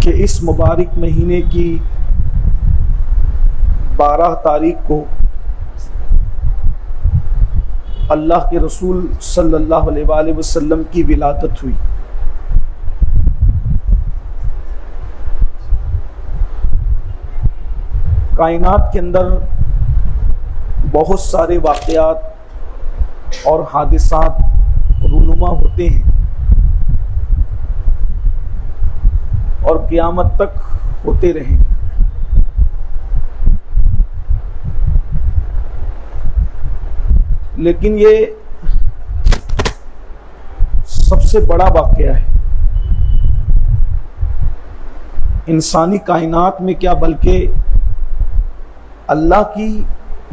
کہ اس مبارک مہینے کی 12 تاریخ کو اللہ کے رسول صلی اللہ علیہ وآلہ وسلم کی ولادت ہوئی۔ کائنات کے اندر بہت سارے واقعات اور حادثات رونما ہوتے ہیں اور قیامت تک ہوتے رہیں گے، لیکن یہ سب سے بڑا واقعہ ہے انسانی کائنات میں، کیا بلکہ اللہ کی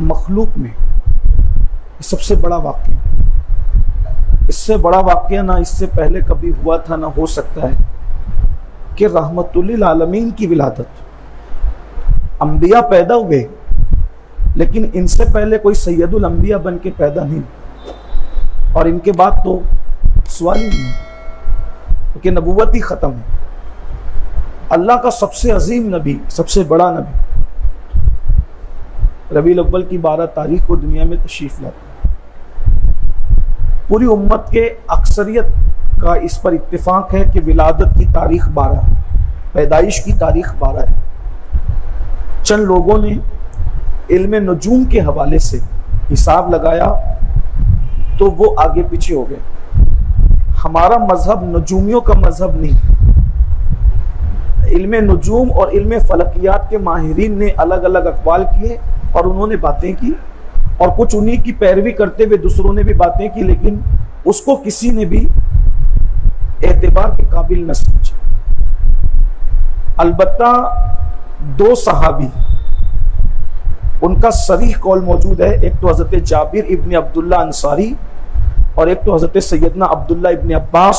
مخلوق میں یہ سب سے بڑا واقعہ۔ اس سے بڑا واقعہ نہ اس سے پہلے کبھی ہوا تھا نہ ہو سکتا ہے کہ رحمت للعالمین کی ولادت۔ انبیاء پیدا ہوئے لیکن ان سے پہلے کوئی سید الانبیاء بن کے پیدا نہیں، اور ان کے بعد تو سوال ہی نہیں کہ نبوت ہی ختم ہے۔ اللہ کا سب سے عظیم نبی، سب سے بڑا نبی ربیع الاول کی 12 تاریخ کو دنیا میں تشریف لاتا ہے۔ پوری امت کے اکثریت کا اس پر اتفاق ہے کہ ولادت کی تاریخ 12، پیدائش کی تاریخ 12 ہے۔ چند لوگوں نے علم نجوم کے حوالے سے حساب لگایا تو وہ آگے پیچھے ہو گئے۔ ہمارا مذہب نجومیوں کا مذہب نہیں۔ علم نجوم اور علم فلکیات کے ماہرین نے الگ الگ اقوال کیے اور انہوں نے باتیں کی، اور کچھ انہی کی پیروی کرتے ہوئے دوسروں نے بھی باتیں کی، لیکن اس کو کسی نے بھی اعتبار کے قابل نہ سمجھا۔ البتہ 2 صحابی ان کا صریح قول موجود ہے، ایک تو حضرت جابر ابن عبداللہ انصاری اور ایک تو حضرت سیدنا عبداللہ ابن عباس۔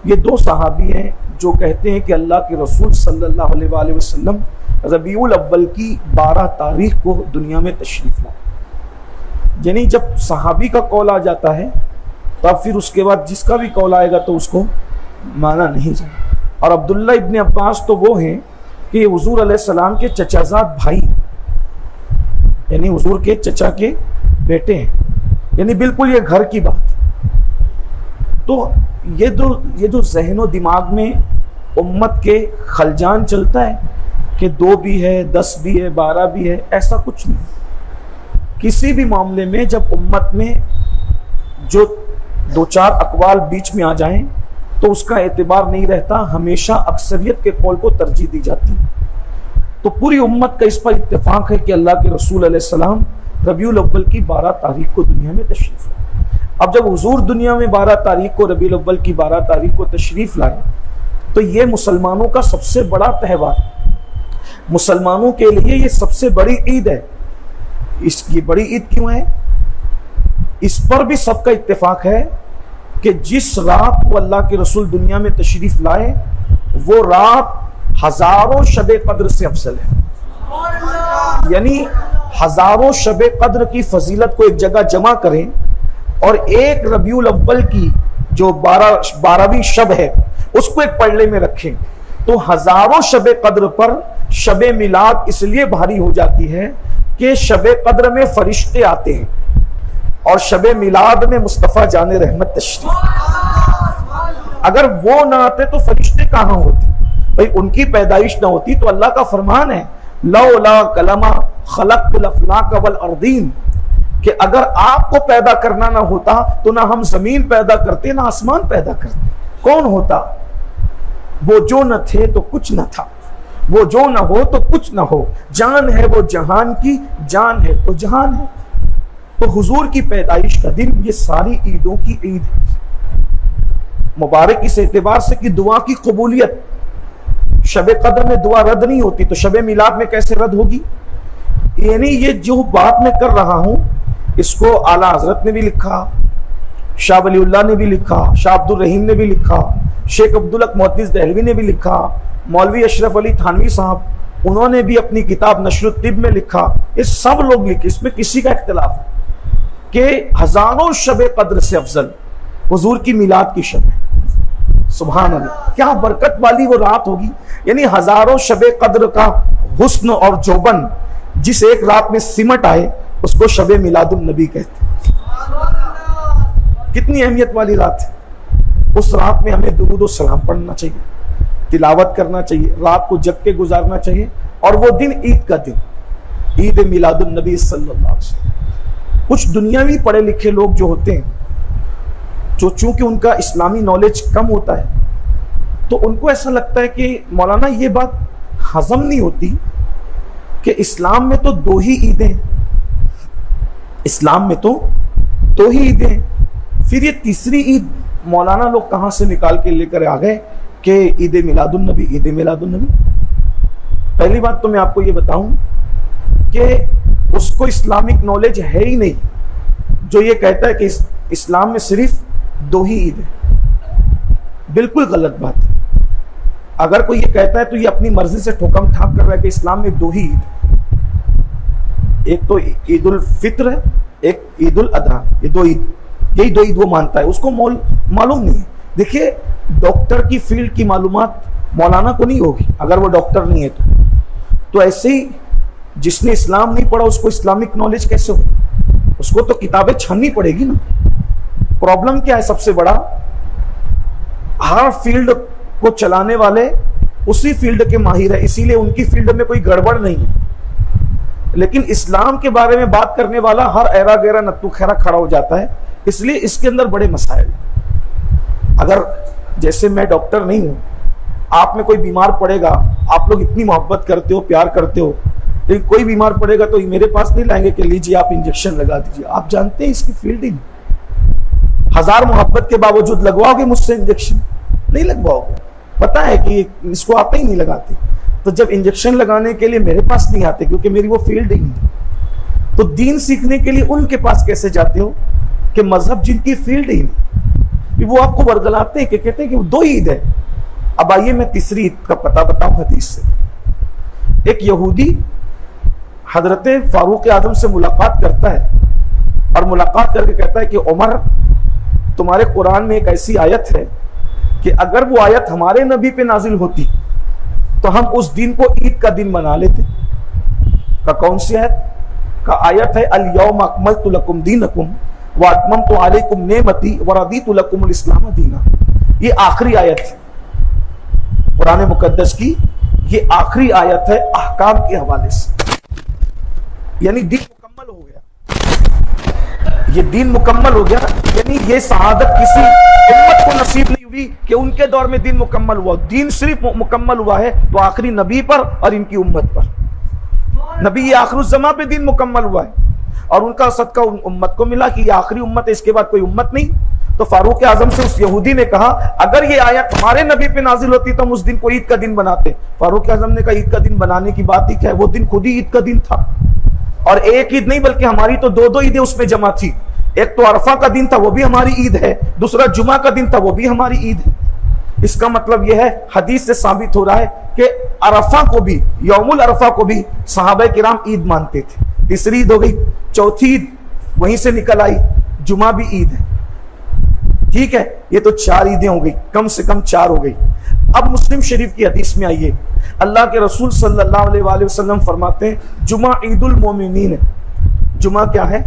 یہ 2 صحابی ہیں جو کہتے ہیں کہ اللہ کے رسول صلی اللہ علیہ وآلہ وسلم ربیع الاول کی 12 تاریخ کو دنیا میں تشریف لائے۔ یعنی جب صحابی کا قول آ جاتا ہے تو اب پھر اس کے بعد جس کا بھی قول آئے گا تو اس کو مانا نہیں جائے۔ اور عبداللہ ابن عباس تو وہ ہیں کہ یہ حضور علیہ السلام کے چچا زاد بھائی، یعنی حضور کے چچا کے بیٹے ہیں، یعنی بالکل یہ گھر کی بات۔ تو یہ جو ذہن و دماغ میں امت کے خلجان چلتا ہے کہ 2 بھی ہے، 10 بھی ہے، 12 بھی ہے، ایسا کچھ نہیں۔ کسی بھی معاملے میں جب امت میں جو 2-4 اقوال بیچ میں آ جائیں تو اس کا اعتبار نہیں رہتا، ہمیشہ اکثریت کے قول کو ترجیح دی جاتی ہے۔ تو پوری امت کا اس پر اتفاق ہے کہ اللہ کے رسول علیہ السلام ربیع الاول کی 12 تاریخ کو دنیا میں تشریف لائے۔ اب جب حضور دنیا میں 12 تاریخ کو ربیع الاول کی 12 تاریخ کو تشریف لائے تو یہ مسلمانوں کا سب سے بڑا تہوار، مسلمانوں کے لیے یہ سب سے بڑی عید ہے۔ اس کی بڑی عید کیوں ہے؟ اس پر بھی سب کا اتفاق ہے کہ جس رات کو اللہ کے رسول دنیا میں تشریف لائے وہ رات ہزاروں شب قدر سے افضل ہے۔ یعنی ہزاروں شب قدر کی فضیلت کو ایک جگہ جمع کریں اور ایک ربیع الاول کی جو 12ویں شب ہے اس کو ایک پلڑے میں رکھیں تو ہزاروں شب قدر پر شب میلاد اس لیے بھاری ہو جاتی ہے کہ شب قدر میں فرشتے آتے ہیں اور شب میلاد میں مصطفیٰ جان رحمت تشریف۔ اگر وہ نہ آتے تو فرشتے کہاں ہوتے؟ بھئی ان کی پیدائش نہ ہوتی تو اللہ کا فرمان ہے لولا کلمہ خلقت الافلاک والارضین، کہ اگر آپ کو پیدا کرنا نہ ہوتا تو نہ ہم زمین پیدا کرتے نہ آسمان پیدا کرتے۔ کون ہوتا؟ وہ جو نہ تھے تو کچھ نہ تھا، وہ جو نہ ہو تو کچھ نہ ہو، جان ہے وہ جہان کی، جان ہے تو جہان ہے۔ تو حضور کی پیدائش کا دن یہ ساری عیدوں کی عید ہے، مبارک اس اعتبار سے کہ دعا کی قبولیت۔ شب قدر میں دعا رد نہیں ہوتی تو شب میلاد میں کیسے رد ہوگی؟ یعنی یہ جو بات میں کر رہا ہوں اس کو اعلیٰ حضرت نے بھی لکھا، شاہ ولی اللہ نے بھی لکھا، شاہ عبد الرحیم نے بھی لکھا، شیخ عبدالحق محدث دہلوی نے بھی لکھا، مولوی اشرف علی تھانوی صاحب انہوں نے بھی اپنی کتاب نشر الطب میں لکھا۔ یہ سب لوگ لکھے، اس میں کسی کا اختلاف ہے کہ ہزاروں شب قدر سے افضل حضور کی میلاد کی شب ہے۔ سبحان اللہ، کیا برکت والی وہ رات ہوگی. یعنی ہزاروں شب قدر کا حسن اور جوبن جس ایک رات میں سمٹ آئے اس کو شب میلاد النبی کہتے ہیں. کتنی اہمیت والی رات ہے. اس رات میں ہمیں درود و سلام پڑھنا چاہیے، تلاوت کرنا چاہیے، رات کو جگ کے گزارنا چاہیے. اور وہ دن عید کا دن، عید میلاد النبی صلی اللہ علیہ وسلم. کچھ دنیاوی پڑھے لکھے لوگ جو ہوتے ہیں، جو چونکہ ان کا اسلامی نالج کم ہوتا ہے، تو ان کو ایسا لگتا ہے کہ مولانا یہ بات ہضم نہیں ہوتی کہ اسلام میں تو دو ہی عیدیں، اسلام میں تو دو ہی عیدیں، پھر یہ تیسری عید مولانا لوگ کہاں سے نکال کے لے کر آ گئے کہ عید میلاد النبی، عید میلاد النبی. پہلی بات تو میں آپ کو یہ بتاؤں کہ اس کو اسلامک نالج ہے ہی نہیں جو یہ کہتا ہے کہ اسلام میں صرف دو ہی عید ہے. بالکل غلط بات ہے. اگر کوئی یہ کہتا ہے تو یہ اپنی مرضی سے ٹھوکم ٹھاک کر رہا ہے کہ اسلام میں دو ہی عید، ایک تو عید الفطر ہے، ایک عید الاضحیٰ. یہ دو عید، یہی دو عید وہ مانتا ہے. اس کو معلوم نہیں ہے. دیکھیے ڈاکٹر کی فیلڈ کی معلومات مولانا کو نہیں ہوگی اگر وہ ڈاکٹر نہیں ہے تو ایسے ہی جس نے اسلام نہیں پڑھا اس کو اسلامک نالج کیسے ہو؟ اس کو تو کتابیں چھاننی پڑے گی نا. پرابلم کیا ہے سب سے بڑا؟ ہر فیلڈ کو چلانے والے اسی فیلڈ کے ماہر ہیں، اسی لیے ان کی فیلڈ میں کوئی گڑبڑ نہیں ہے. لیکن اسلام کے بارے میں بات کرنے والا ہر ایرا گیرا نتو خیرا کھڑا ہو جاتا ہے. اس لیے اس کے اندر بڑے مسائل. اگر جیسے میں ڈاکٹر نہیں ہوں، آپ میں کوئی بیمار پڑے گا، آپ لوگ اتنی محبت کرتے ہو، پیار کرتے ہو، لیکن کوئی بیمار پڑے گا تو میرے پاس نہیں لائیں گے کہ لیجیے آپ انجیکشن لگا دیجیے. آپ جانتے ہیں اس کی فیلڈ ہی نہیں. ہزار محبت کے باوجود لگواؤ گے مجھ سے انجیکشن؟ نہیں لگواؤ گے. پتا ہے کہ اس کو آتے ہی نہیں لگاتے. تو جب انجیکشن لگانے کے لیے میرے پاس نہیں آتے کیونکہ میری وہ فیلڈ ہی نہیں، تو دین سیکھنے کے لیے ان کے پاس کیسے جاتے ہو کہ مذہب جن کی فیلڈ ہی نہیں؟ وہ آپ کو ورگلاتے ہیں کہ کہتے ہیں کہ وہ دو عید ہے. اب آئیے میں تیسری عید کا پتہ بتاؤں حدیث سے. ایک یہودی حضرت فاروق اعظم سے ملاقات کرتا ہے اور ملاقات کر کے کہتا ہے کہ عمر، تمہارے قرآن میں ایک ایسی آیت ہے کہ اگر وہ آیت ہمارے نبی پہ نازل ہوتی تو ہم اس دن کو عید کا دن بنا لیتے. کا کون سی آیت؟ کا آیت ہے الیوم اکملت لکم دینکم واتممت علیکم نعمتی ورضیت لکم الاسلام دینا. یہ آخری آیت ہے قرآن مقدس کی، یہ آخری آیت ہے احکام کے حوالے سے. یعنی دین مکمل ہو گیا، یہ دین مکمل ہو گیا. یعنی یہ سعادت کسی امت کو نصیب نہیں ہوئی کہ ان کے دور میں دین مکمل ہوا. دین صرف مکمل ہوا ہے تو آخری نبی پر اور ان کی امت پر. نبی آخر الزمان پہ دین مکمل ہوا ہے اور ان کا صدقہ امت کو ملا کہ یہ آخری امت ہے، اس کے بعد کوئی امت نہیں. تو فاروق اعظم سے اس یہودی نے کہا اگر یہ آیت ہمارے نبی پہ نازل ہوتی تو ہم اس دن کو عید کا دن بناتے. فاروق اعظم نے کہا عید کا دن بنانے کی بات ہی کیا ہے، وہ دن خود ہی عید کا دن تھا. اور ایک عید نہیں بلکہ ہماری تو دو عیدیں اس میں جمع تھی. ایک تو عرفہ کا دن تھا وہ بھی ہماری عید ہے، دوسرا جمعہ کا دن تھا وہ بھی ہماری عید ہے. اس کا مطلب یہ ہے حدیث سے ثابت ہو رہا ہے کہ عرفہ کو بھی، یوم العرفہ کو بھی صحابہ کرام عید مانتے تھے. تیسری عید ہو گئی. چوتھی عید وہیں سے نکل آئی، جمعہ بھی عید ہے. ٹھیک ہے، یہ تو 4 عیدیں ہو گئی، کم سے کم 4 ہو گئی. اب مسلم شریف کی حدیث میں آئیے، اللہ کے رسول صلی اللہ علیہ وآلہ وسلم فرماتے ہیں جمعہ عید المومنین ہے. جمعہ کیا ہے؟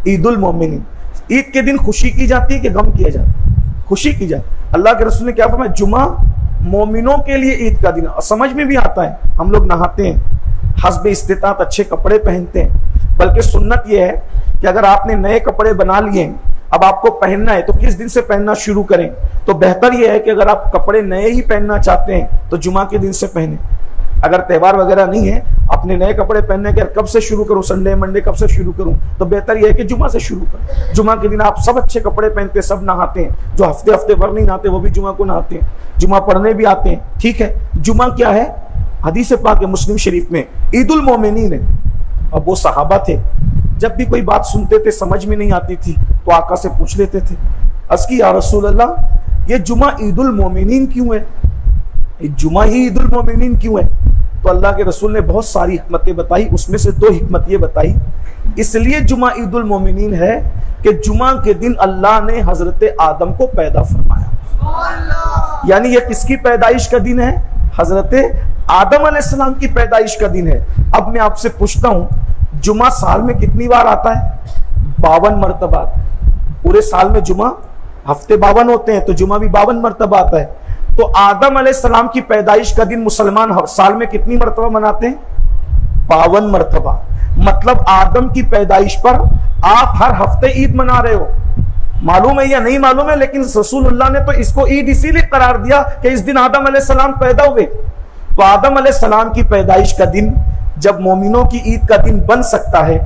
عید المومنین. عید کے دن خوشی کی جاتی ہے کہ غم کیا جاتا ہے؟ خوشی کی جاتی. اللہ کے رسول نے کیا فرمایا؟ جمعہ مومنوں کے لیے عید کا دن. سمجھ میں بھی آتا ہے، ہم لوگ نہاتے ہیں، حسب استطاعت اچھے کپڑے پہنتے ہیں. بلکہ سنت یہ ہے کہ اگر آپ نے نئے کپڑے بنا لیے ہیں، اب آپ کو پہننا ہے تو کس دن سے پہننا شروع کریں؟ تو بہتر یہ ہے کہ اگر آپ کپڑے نئے ہی پہننا چاہتے ہیں تو جمعہ کے دن سے پہنیں. اگر تہوار وغیرہ نہیں ہے، اپنے نئے کپڑے پہننے کے کب سے شروع کروں، سنڈے منڈے کب سے شروع کروں؟ تو بہتر یہ ہے کہ جمعہ سے شروع کریں. جمعہ کے دن آپ سب اچھے کپڑے پہنتے، سب نہاتے ہیں. جو ہفتے بھر نہیں نہاتے وہ بھی جمعہ کو نہاتے ہیں، جمعہ پڑھنے بھی آتے ہیں. ٹھیک ہے، جمعہ کیا ہے؟ حدیث پاک مسلم شریف میں عید المومنین ہے. اب وہ صحابہ تھے، جب بھی کوئی بات سنتے تھے سمجھ میں نہیں آتی تھی تو آقا سے پوچھ لیتے تھے. عرض کی یا رسول اللہ یہ جمعہ عید المومنین کیوں ہے؟ یہ جمعہ ہی عید المومنین کیوں ہے؟ تو اللہ کے رسول نے بہت ساری حکمتیں بتائی. اس میں سے 2 حکمت یہ بتائی، اس لیے جمعہ عید المومنین ہے کہ جمعہ کے دن اللہ نے حضرت آدم کو پیدا فرمایا. یعنی یہ کس کی پیدائش کا دن ہے؟ حضرت آدم علیہ السلام کی پیدائش کا دن ہے۔ اب میں آپ سے پوچھتا ہوں، جمعہ سال میں کتنی بار آتا ہے؟ 52 مرتبہ۔ پورے سال میں جمعہ، ہفتے 52 ہوتے ہیں تو جمعہ بھی 52 مرتبہ آتا ہے۔ تو آدم علیہ السلام کی پیدائش کا دن مسلمان سال میں کتنی مرتبہ مناتے ہیں؟ 52 مرتبہ۔ مطلب آدم کی پیدائش پر آپ ہر ہفتے عید منا رہے ہو۔ معلوم ہے یا نہیں معلوم ہے، لیکن رسول اللہ نے تو اس کو عید اسی لیے قرار دیا کہ اس دن آدم علیہ السلام پیدا ہوئے۔ تو آدم علیہ السلام کی پیدائش کا دن جب مومنوں کی عید کا دن بن سکتا ہے،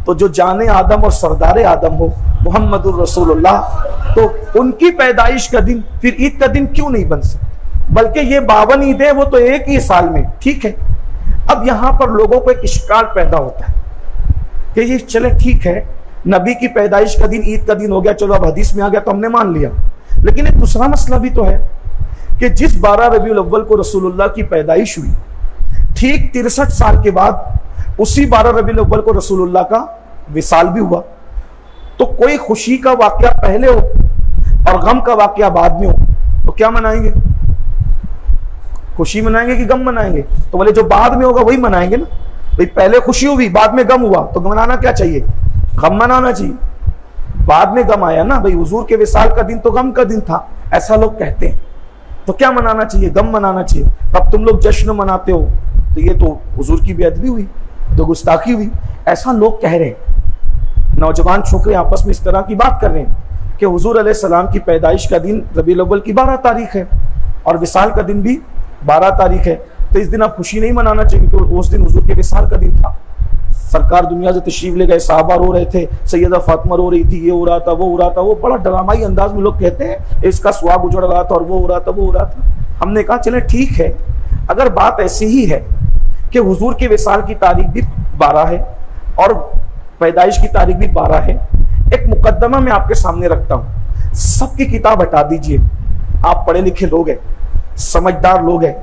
تو جو جان آدم اور سردار آدم ہو محمد الرسول اللہ، تو ان کی پیدائش کا دن پھر عید کا دن کیوں نہیں بن سکتا؟ بلکہ یہ 52 عیدیں وہ تو ایک ہی سال میں، ٹھیک ہے۔ اب یہاں پر لوگوں کو ایک اشکال پیدا ہوتا ہے کہ یہ چلے ٹھیک ہے، نبی کی پیدائش کا دن عید کا دن ہو گیا، چلو اب حدیث میں آ گیا تو ہم نے مان لیا، لیکن ایک دوسرا مسئلہ بھی تو ہے کہ جس 12 ربیع الاول کو رسول اللہ کی پیدائش ہوئی، ٹھیک 63 سال کے بعد اسی 12 ربیع الاول کو رسول اللہ کا وصال بھی ہوا۔ تو کوئی خوشی کا واقعہ پہلے ہو اور غم کا واقعہ بعد میں ہو تو کیا منائیں گے؟ خوشی منائیں گے کہ غم منائیں گے؟ تو بولے جو بعد میں ہوگا وہی منائیں گے نا۔ بھئی پہلے خوشی ہوئی، بعد میں غم ہوا، تو منانا کیا چاہیے؟ غم منانا چاہیے۔ بعد میں غم آیا نا، بھئی حضور کے وصال کا دن تو غم کا دن تھا، ایسا لوگ کہتے ہیں، تو کیا منانا چاہیے؟ غم منانا چاہیے۔ اب تم لوگ جشن مناتے ہو تو یہ تو حضور کی بے ادبی ہوئی، تو گستاخی ہوئی، ایسا لوگ کہہ رہے ہیں۔ نوجوان چھوکرے آپس میں اس طرح کی بات کر رہے ہیں کہ حضور علیہ السلام کی پیدائش کا دن ربیع الاول کی 12 تاریخ ہے اور وصال کا دن بھی 12 تاریخ ہے، تو اس دن آپ خوشی نہیں منانا چاہیے کیونکہ اس دن حضور کے وصال کا دن تھا۔ سرکار دنیا سے تشریف لے گئے، صحابہ رو رہے تھے، سیدہ فاطمہ رو رہی تھی، یہ ہو رہا تھا وہ ہو رہا تھا، وہ بڑا ڈرامائی انداز میں لوگ کہتے ہیں اس کا سواگ اجڑ رہا تھا اور وہ ہو رہا تھا وہ ہو رہا تھا۔ ہم نے کہا چلے ٹھیک ہے، اگر بات ایسی ہی ہے کہ حضور کے وصال کی تاریخ بھی 12 ہے اور پیدائش کی تاریخ بھی 12 ہے، ایک مقدمہ میں آپ کے سامنے رکھتا ہوں، سب کی کتاب ہٹا دیجئے، آپ پڑھے لکھے لوگ ہیں، سمجھدار لوگ ہیں،